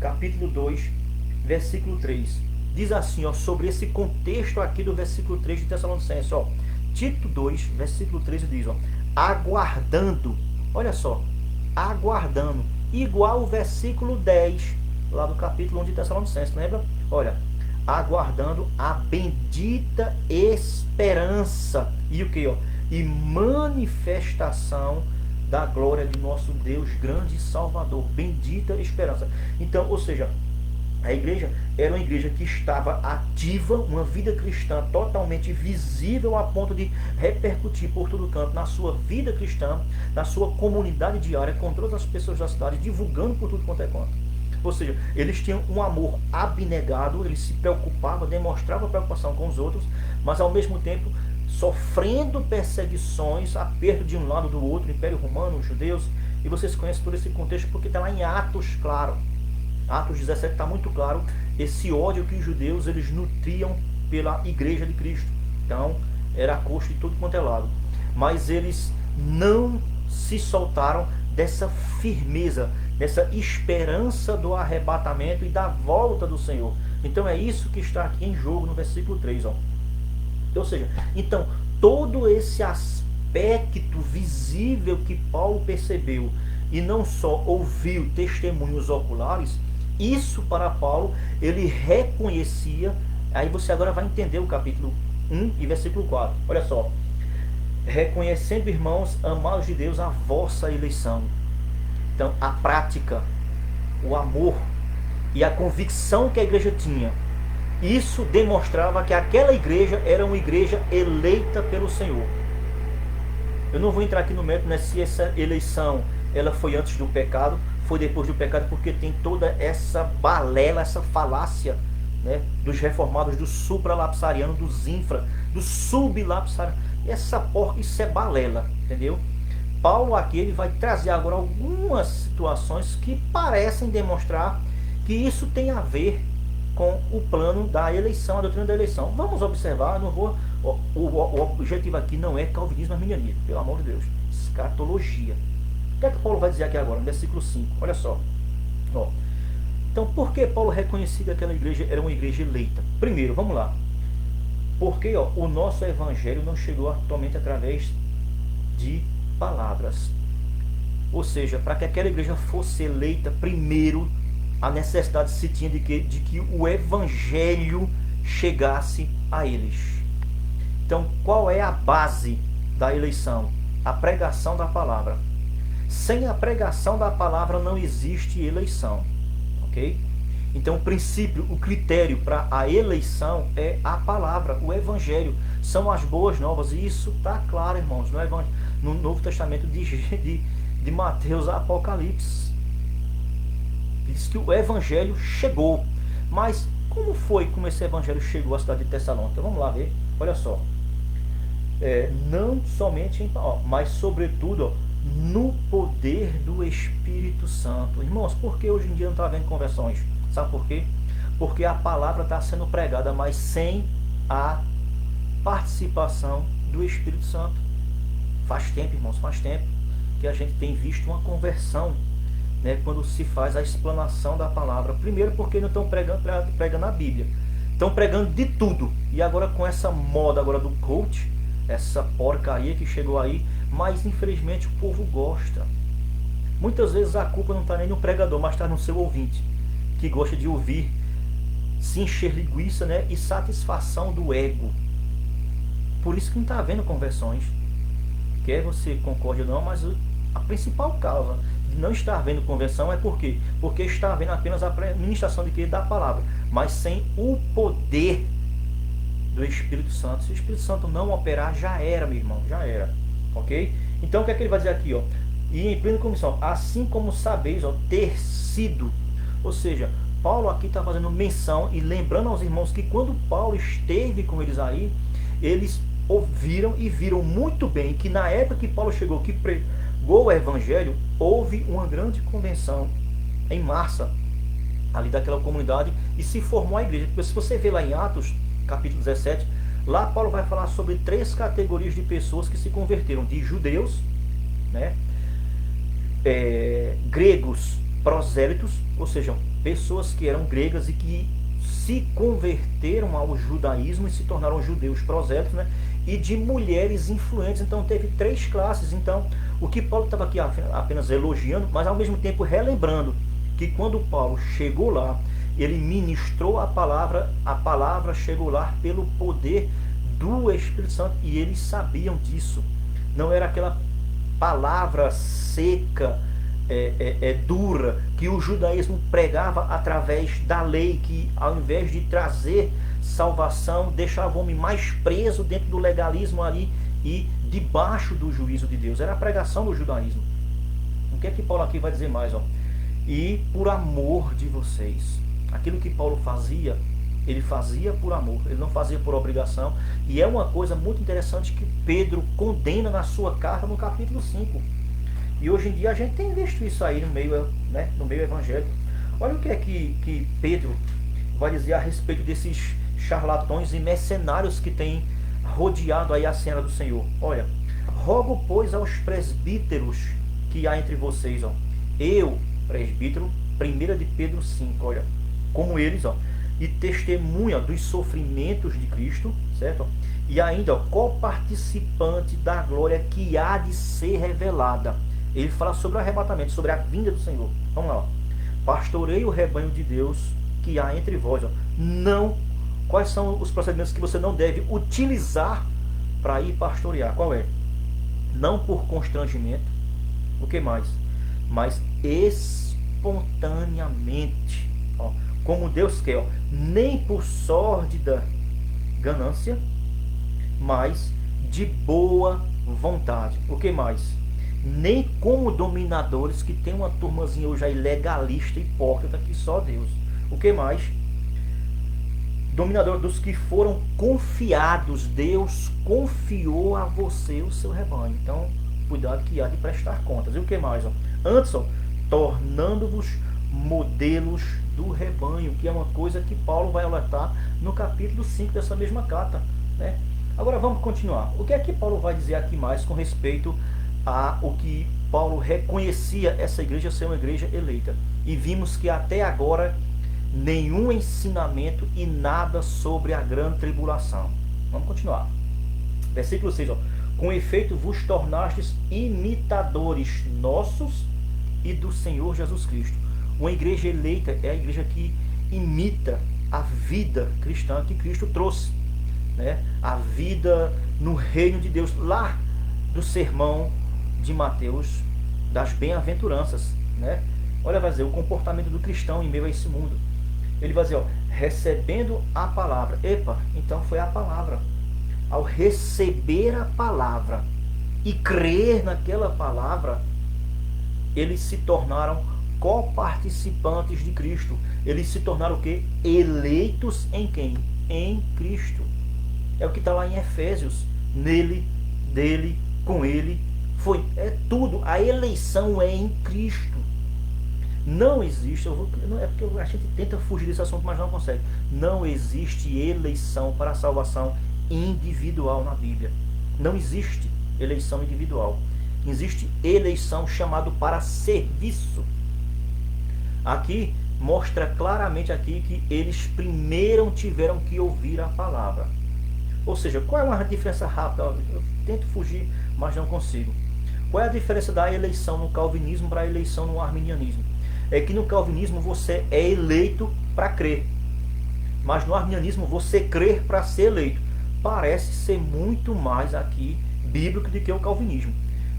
Speaker 1: capítulo 2, versículo 3. Diz assim, ó, sobre esse contexto aqui do versículo 3 de Tessalonicenses, ó. Tito 2, versículo 13 diz, ó, aguardando, olha só, aguardando, igual o versículo 10, lá do capítulo 1 de Tessalonicenses, lembra? Olha, aguardando a bendita esperança, e o que, ó? E manifestação da glória de nosso Deus grande e Salvador. Bendita esperança. Então, ou seja, a igreja era uma igreja que estava ativa, uma vida cristã totalmente visível, a ponto de repercutir por todo canto na sua vida cristã, na sua comunidade diária, com todas as pessoas da cidade, divulgando por tudo quanto é canto. Ou seja, eles tinham um amor abnegado, eles se preocupavam, demonstravam preocupação com os outros, mas ao mesmo tempo sofrendo perseguições, aperto de um lado do outro, Império Romano, os judeus, e vocês conhecem todo esse contexto porque está lá em Atos, claro. Atos 17 está muito claro esse ódio que os judeus eles nutriam pela igreja de Cristo. Então, era a custo de tudo quanto é lado. Mas eles não se soltaram dessa firmeza, dessa esperança do arrebatamento e da volta do Senhor. Então é isso que está aqui em jogo no versículo 3, ó. Ou seja, então todo esse aspecto visível que Paulo percebeu e não só ouviu testemunhos oculares, isso para Paulo ele reconhecia. Aí você agora vai entender o capítulo 1 e versículo 4. Olha só. Reconhecendo, irmãos, amados de Deus, a vossa eleição. Então a prática, o amor e a convicção que a igreja tinha, isso demonstrava que aquela igreja era uma igreja eleita pelo Senhor. Eu não vou entrar aqui no mérito, né, se essa eleição ela foi antes do pecado, foi depois do pecado, porque tem toda essa balela, essa falácia, né, dos reformados, do supralapsariano, dos infra, do sublapsariano. Essa porca, isso é balela, entendeu? Paulo aqui ele vai trazer agora algumas situações que parecem demonstrar que isso tem a ver com o plano da eleição, a doutrina da eleição. Vamos observar, não vou, o objetivo aqui não é calvinismo arminianismo, pelo amor de Deus, escatologia. O que é que Paulo vai dizer aqui agora, no versículo 5? Olha só. Ó. Então, por que Paulo reconhecia que aquela igreja era uma igreja eleita? Primeiro, vamos lá. Porque o nosso evangelho não chegou atualmente através de palavras. Ou seja, para que aquela igreja fosse eleita, primeiro a necessidade se tinha de que o evangelho chegasse a eles. Então, qual é a base da eleição? A pregação da palavra. Sem a pregação da palavra não existe eleição. Ok? Então, o princípio, o critério para a eleição é a palavra, o evangelho. São as boas novas. E isso está claro, irmãos, no Novo Testamento de Mateus a Apocalipse. Diz que o evangelho chegou. Mas como foi como esse evangelho chegou à cidade de Tessalônica? Vamos lá ver. Olha só. Não somente mas sobretudo no poder do Espírito Santo. Irmãos, por que hoje em dia não está havendo conversões? Sabe por quê? Porque a palavra está sendo pregada, mas sem a participação do Espírito Santo. Faz tempo, irmãos, faz tempo que a gente tem visto uma conversão, né, quando se faz a explanação da palavra. Primeiro porque não estão pregando a Bíblia. Estão pregando de tudo. E agora com essa moda agora do coach, essa porcaria que chegou aí, mas infelizmente o povo gosta. Muitas vezes a culpa não está nem no pregador, mas está no seu ouvinte, que gosta de ouvir, se encher linguiça, né, e satisfação do ego. Por isso que não está havendo conversões. Quer você concorde ou não, mas a principal causa de não estar havendo conversão é por quê? Porque está havendo apenas a ministração de quê? Da palavra, mas sem o poder do Espírito Santo. Se o Espírito Santo não operar, já era, meu irmão, já era. Ok? Então o que é que ele vai dizer aqui? E em plena comissão, assim como sabeis ter sido. Ou seja, Paulo aqui está fazendo menção e lembrando aos irmãos que quando Paulo esteve com eles aí, eles ouviram e viram muito bem que na época que Paulo chegou, que pregou o evangelho, houve uma grande convenção em massa ali daquela comunidade e se formou a igreja. Porque se você vê lá em Atos, capítulo 17, lá Paulo vai falar sobre 3 categorias de pessoas que se converteram: de judeus, né, gregos prosélitos, ou seja, pessoas que eram gregas e que se converteram ao judaísmo e se tornaram judeus prosélitos, né, e de mulheres influentes. Então teve 3 classes. Então o que Paulo estava aqui apenas elogiando, mas ao mesmo tempo relembrando que quando Paulo chegou lá, ele ministrou a palavra chegou lá pelo poder do Espírito Santo e eles sabiam disso. Não era aquela palavra seca, dura, que o judaísmo pregava através da lei, que ao invés de trazer salvação, deixava o homem mais preso dentro do legalismo ali e debaixo do juízo de Deus. Era a pregação do judaísmo. O que é que Paulo aqui vai dizer mais? E por amor de vocês. Aquilo que Paulo fazia, ele fazia por amor, ele não fazia por obrigação. E é uma coisa muito interessante que Pedro condena na sua carta no capítulo 5. E hoje em dia a gente tem visto isso aí no meio, né, no meio evangélico. Olha o que é que Pedro vai dizer a respeito desses charlatões e mercenários que têm rodeado aí a cena do Senhor. Olha, rogo pois aos presbíteros que há entre vocês, eu, presbítero, 1 de Pedro 5, olha, como eles, e testemunha dos sofrimentos de Cristo, certo? E ainda, coparticipante da glória que há de ser revelada. Ele fala sobre o arrebatamento, sobre a vinda do Senhor. Vamos lá, pastorei o rebanho de Deus que há entre vós. Não, quais são os procedimentos que você não deve utilizar para ir pastorear? Qual é? Não por constrangimento, o que mais? Mas espontaneamente, como Deus quer, nem por sórdida ganância, mas de boa vontade. O que mais? Nem como dominadores, que tem uma turmazinha hoje aí legalista, hipócrita, que só Deus. O que mais? Dominador dos que foram confiados. Deus confiou a você o seu rebanho. Então, cuidado que há de prestar contas. E o que mais? Antes, tornando-vos modelos do rebanho, que é uma coisa que Paulo vai alertar no capítulo 5 dessa mesma carta, né? Agora vamos continuar. O que é que Paulo vai dizer aqui mais com respeito a o que Paulo reconhecia essa igreja ser uma igreja eleita? E vimos que até agora nenhum ensinamento e nada sobre a grande tribulação. Vamos continuar. Versículo 6, ó. Com efeito vos tornastes imitadores nossos e do Senhor Jesus Cristo. Uma igreja eleita é a igreja que imita a vida cristã que Cristo trouxe, né? A vida no reino de Deus, lá do sermão de Mateus, das bem-aventuranças, né? Olha, vai dizer, o comportamento do cristão em meio a esse mundo. Ele vai dizer, ó, recebendo a palavra. Epa, então foi a palavra. Ao receber a palavra e crer naquela palavra, eles se tornaram coparticipantes de Cristo. Eles se tornaram o quê? Eleitos em quem? Em Cristo. É o que está lá em Efésios. Nele, dele, com ele. É tudo. A eleição é em Cristo. Não existe, não é porque a gente tenta fugir desse assunto, mas não consegue. Não existe eleição para a salvação individual na Bíblia. Não existe eleição individual. Existe eleição chamado para serviço. Aqui mostra claramente aqui que eles primeiro tiveram que ouvir a palavra. Ou seja, qual é uma diferença rápida? Eu tento fugir, mas não consigo. Qual é a diferença da eleição no calvinismo para a eleição no arminianismo? É que no calvinismo você é eleito para crer, mas no arminianismo você crer para ser eleito. Parece ser muito mais aqui bíblico do que o calvinismo,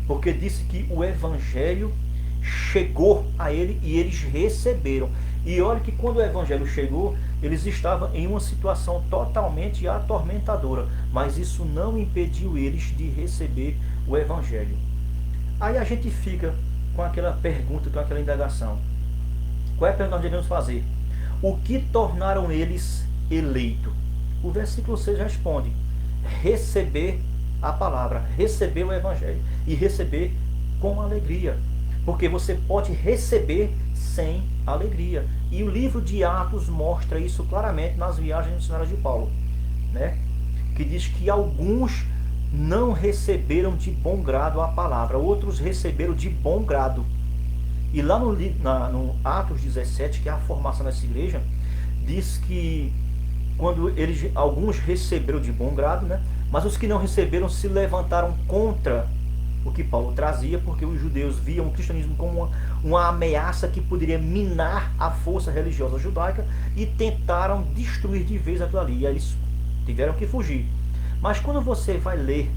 Speaker 1: porque disse que o evangelho chegou a ele e eles receberam. E olha que quando o evangelho chegou, eles estavam em uma situação totalmente atormentadora, mas isso não impediu eles de receber o evangelho. Aí a gente fica com aquela pergunta, com aquela indagação. Qual é a pergunta que nós devemos fazer? O que tornaram eles eleitos? O versículo 6 responde: receber a palavra, receber o evangelho e receber com alegria. Porque você pode receber sem alegria. E o livro de Atos mostra isso claramente nas viagens missionárias de Paulo, né? Que diz que alguns não receberam de bom grado a palavra, outros receberam de bom grado. E lá no Atos 17, que é a formação dessa igreja, diz que quando alguns receberam de bom grado, né? Mas os que não receberam se levantaram contra o que Paulo trazia, porque os judeus viam o cristianismo como uma ameaça que poderia minar a força religiosa judaica e tentaram destruir de vez aquilo ali. E aí eles tiveram que fugir. Mas quando você vai ler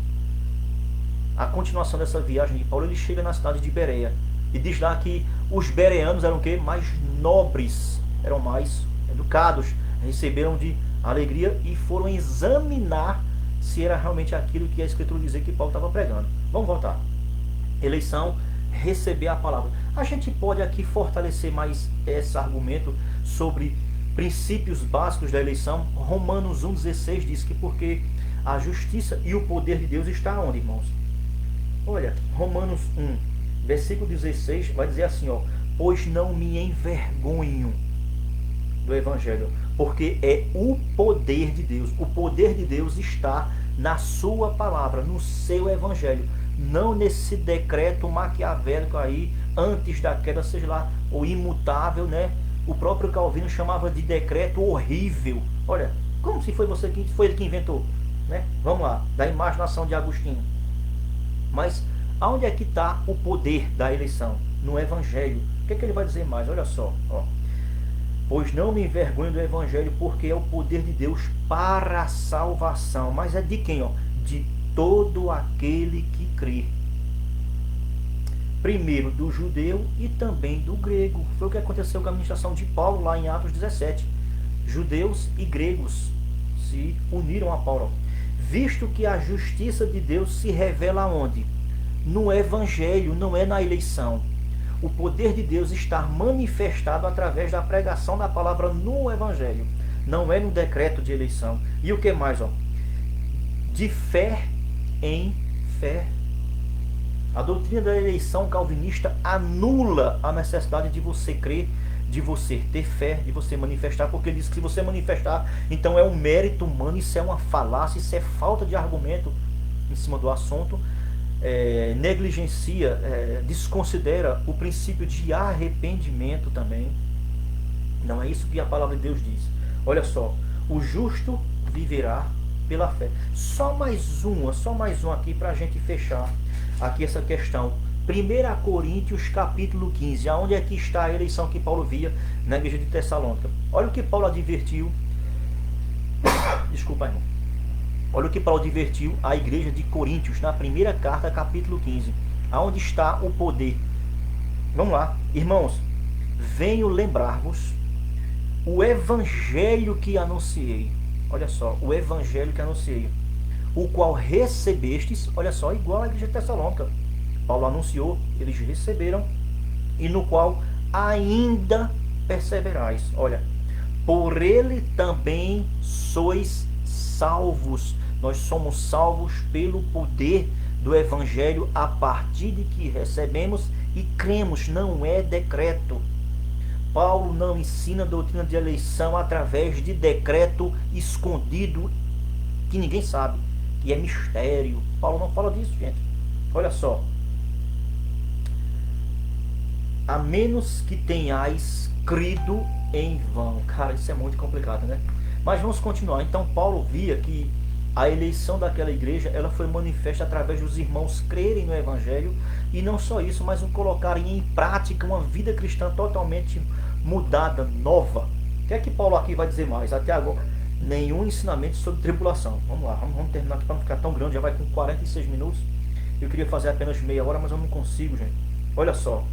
Speaker 1: a continuação dessa viagem de Paulo, ele chega na cidade de Bereia e diz lá que os bereanos eram o quê? Mais nobres, eram mais educados, receberam de alegria e foram examinar se era realmente aquilo que a Escritura dizia que Paulo estava pregando. Vamos voltar. Eleição, receber a palavra. A gente pode aqui fortalecer mais esse argumento sobre princípios básicos da eleição. Romanos 1,16 diz que porque a justiça e o poder de Deus está onde, irmãos? Olha, Romanos 1, versículo 16, vai dizer assim, ó: pois não me envergonho do Evangelho, porque é o poder de Deus. O poder de Deus está na sua palavra, no seu Evangelho, não nesse decreto maquiavélico aí, antes da queda, seja lá, o imutável, né? O próprio Calvino chamava de decreto horrível. Olha, como se foi foi ele que inventou, né? Vamos lá, da imaginação de Agostinho. Mas aonde é que está o poder da eleição? No Evangelho. O que é que ele vai dizer mais? Olha só, ó. Pois não me envergonho do Evangelho, porque é o poder de Deus para a salvação. Mas é de quem? Ó? De todo aquele que crê. Primeiro do judeu e também do grego. Foi o que aconteceu com a administração de Paulo lá em Atos 17. Judeus e gregos se uniram a Paulo. Visto que a justiça de Deus se revela onde? No Evangelho, não é na eleição. O poder de Deus está manifestado através da pregação da palavra no Evangelho. Não é no decreto de eleição. E o que mais? Ó? De fé em fé. A doutrina da eleição calvinista anula a necessidade de você crer de você ter fé, de você manifestar, porque ele diz que se você manifestar, então é um mérito humano, isso é uma falácia, isso é falta de argumento em cima do assunto, negligencia, desconsidera o princípio de arrependimento também. Não é isso que a palavra de Deus diz. Olha só, o justo viverá pela fé. Só mais uma aqui para a gente fechar aqui essa questão. 1 Coríntios capítulo 15, aonde é que está a eleição que Paulo via na igreja de Tessalônica. Olha o que Paulo advertiu. Desculpa, irmão. Olha o que Paulo advertiu à igreja de Coríntios, na primeira carta, capítulo 15. Aonde está o poder? Vamos lá. Irmãos, venho lembrar-vos o evangelho que anunciei. Olha só, o evangelho que anunciei. O qual recebestes, olha só, igual à igreja de Tessalônica. Paulo anunciou, eles receberam, e no qual ainda perseverais. Olha, por ele também sois salvos. Nós somos salvos pelo poder do evangelho a partir de que recebemos e cremos, não é decreto. Paulo não ensina a doutrina de eleição através de decreto escondido que ninguém sabe, que é mistério. Paulo não fala disso, gente. Olha só. A menos que tenhais crido em vão. Cara, isso é muito complicado, né? Mas vamos continuar. Então Paulo via que a eleição daquela igreja, ela foi manifesta através dos irmãos crerem no evangelho, e não só isso, mas o colocarem em prática uma vida cristã totalmente mudada, nova. O que é que Paulo aqui vai dizer mais? Até agora, nenhum ensinamento sobre tribulação. Vamos lá, vamos terminar aqui para não ficar tão grande, já vai com 46 minutos. Eu queria fazer apenas meia hora, mas eu não consigo, gente. Olha só,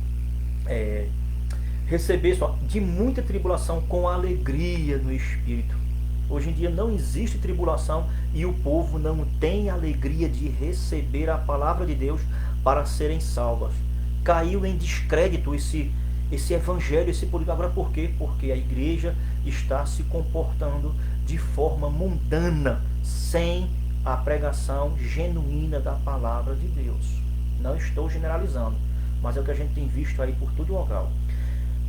Speaker 1: receber só de muita tribulação com alegria no Espírito. Hoje em dia não existe tribulação e o povo não tem alegria de receber a palavra de Deus para serem salvas. Caiu em descrédito esse evangelho, esse político. Agora por quê? Porque a igreja está se comportando de forma mundana, sem a pregação genuína da palavra de Deus. Não estou generalizando, mas é o que a gente tem visto aí por todo o local.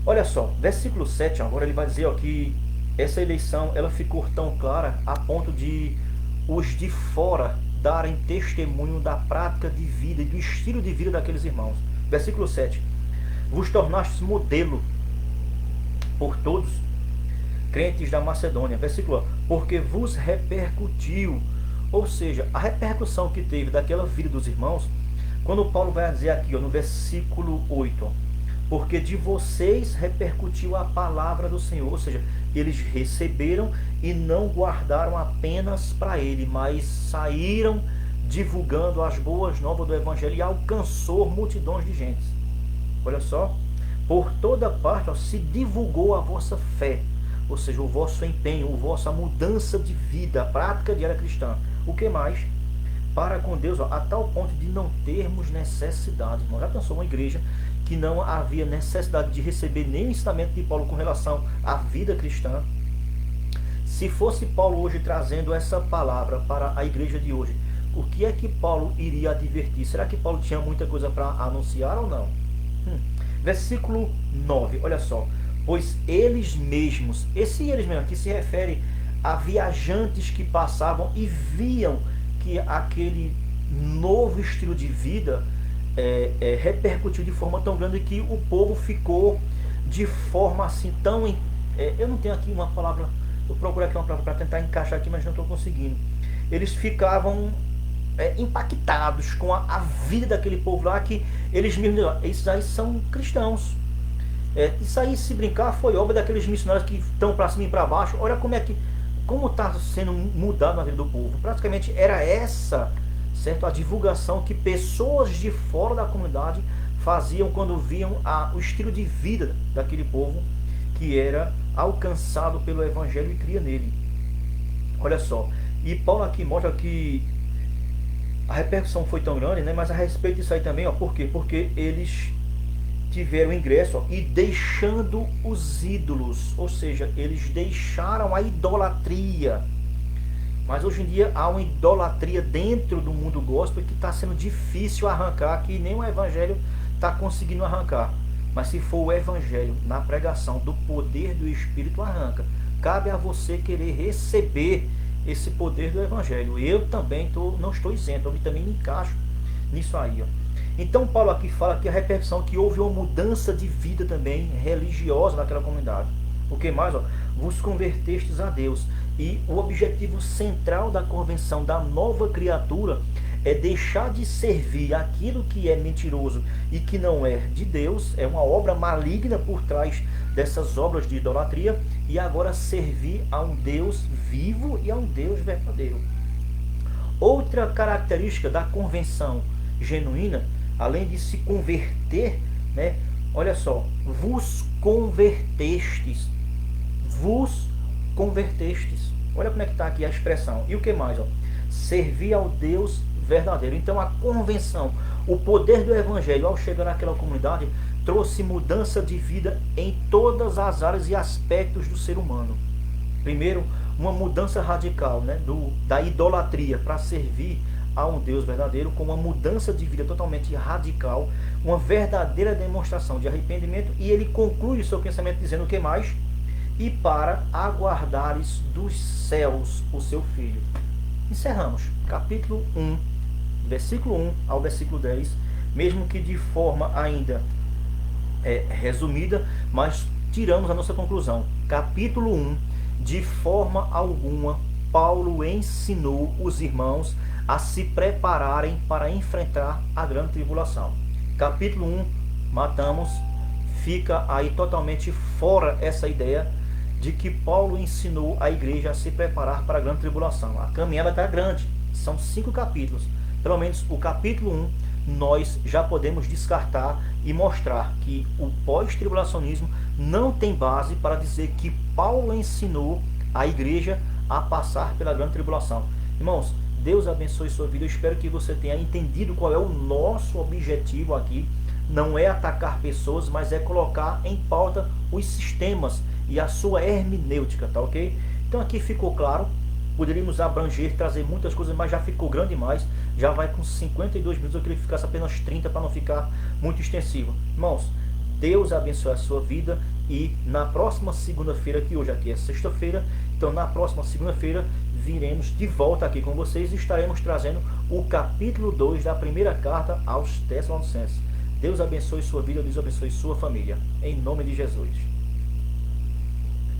Speaker 1: Olha só, versículo 7, agora ele vai dizer que essa eleição ela ficou tão clara a ponto de os de fora darem testemunho da prática de vida e do estilo de vida daqueles irmãos. Versículo 7. Vos tornastes modelo por todos, crentes da Macedônia. Versículo 1. Porque vos repercutiu. Ou seja, a repercussão que teve daquela vida dos irmãos, quando Paulo vai dizer aqui, no versículo 8, porque de vocês repercutiu a palavra do Senhor. Ou seja, eles receberam e não guardaram apenas para ele, mas saíram divulgando as boas novas do evangelho e alcançou multidões de gente. Olha só, por toda parte se divulgou a vossa fé, ou seja, o vosso empenho, a vossa mudança de vida, a prática diária cristã. O que mais? Para com Deus, a tal ponto de não termos necessidade. Nós já pensou uma igreja que não havia necessidade de receber nem o ensinamento de Paulo com relação à vida cristã. Se fosse Paulo hoje trazendo essa palavra para a igreja de hoje, o que é que Paulo iria advertir? Será que Paulo tinha muita coisa para anunciar ou não? Versículo 9, olha só. Pois eles mesmos, esse eles mesmos aqui se refere a viajantes que passavam e viam que aquele novo estilo de vida repercutiu de forma tão grande que o povo ficou de forma assim tão... eu não tenho aqui uma palavra, eu procurei aqui uma palavra para tentar encaixar aqui, mas não estou conseguindo. Eles ficavam impactados com a vida daquele povo lá, que eles mesmos, esses aí são cristãos. Isso aí, se brincar, foi obra daqueles missionários que estão para cima e para baixo. Olha como está sendo mudado na vida do povo. Praticamente era essa, certo, a divulgação que pessoas de fora da comunidade faziam quando viam o estilo de vida daquele povo que era alcançado pelo evangelho e cria nele. Olha só, e Paulo aqui mostra que a repercussão foi tão grande, né? Mas a respeito disso aí também, por quê? Porque eles tiveram ingresso e deixando os ídolos, ou seja, eles deixaram a idolatria. Mas hoje em dia há uma idolatria dentro do mundo gospel que está sendo difícil arrancar, que nem o evangelho está conseguindo arrancar. Mas se for o evangelho na pregação do poder do Espírito, arranca. Cabe a você querer receber esse poder do evangelho. Eu também não estou isento, eu também me encaixo nisso aí. Ó. Então Paulo aqui fala que a repercussão que houve uma mudança de vida também religiosa naquela comunidade. O que mais? Ó? Vos convertestes a Deus. E o objetivo central da convenção da nova criatura é deixar de servir aquilo que é mentiroso e que não é de Deus, é uma obra maligna por trás dessas obras de idolatria, e agora servir a um Deus vivo e a um Deus verdadeiro. Outra característica da convenção genuína, além de se converter, né? Olha só, vos convertestes. Vos convertestes. Olha como é que está aqui a expressão. E o que mais? Ó? Servir ao Deus verdadeiro. Então a convenção, o poder do evangelho ao chegar naquela comunidade, trouxe mudança de vida em todas as áreas e aspectos do ser humano. Primeiro, uma mudança radical, né, da idolatria para servir a um Deus verdadeiro, com uma mudança de vida totalmente radical, uma verdadeira demonstração de arrependimento. E ele conclui o seu pensamento dizendo o que mais? E para aguardares dos céus o seu Filho. Encerramos capítulo 1, versículo 1 ao versículo 10, mesmo que de forma ainda resumida, mas tiramos a nossa conclusão. Capítulo 1, de forma alguma, Paulo ensinou os irmãos a se prepararem para enfrentar a grande tribulação. Capítulo 1, matamos, fica aí totalmente fora essa ideia de que Paulo ensinou a igreja a se preparar para a grande tribulação. A caminhada está grande, são 5 capítulos. Pelo menos o capítulo 1 nós já podemos descartar e mostrar que o pós-tribulacionismo não tem base para dizer que Paulo ensinou a igreja a passar pela grande tribulação. Irmãos, Deus abençoe sua vida. Eu espero que você tenha entendido qual é o nosso objetivo aqui. Não é atacar pessoas, mas é colocar em pauta os sistemas e a sua hermenêutica, tá ok? Então aqui ficou claro. Poderíamos abranger, trazer muitas coisas, mas já ficou grande demais. Já vai com 52 minutos, eu queria que ficasse apenas 30 para não ficar muito extensivo. Irmãos, Deus abençoe a sua vida, e na próxima segunda-feira, que hoje aqui é sexta-feira, então na próxima segunda-feira viremos de volta aqui com vocês e estaremos trazendo o capítulo 2 da primeira carta aos Tessalonicenses. Deus abençoe sua vida, Deus abençoe sua família. Em nome de Jesus.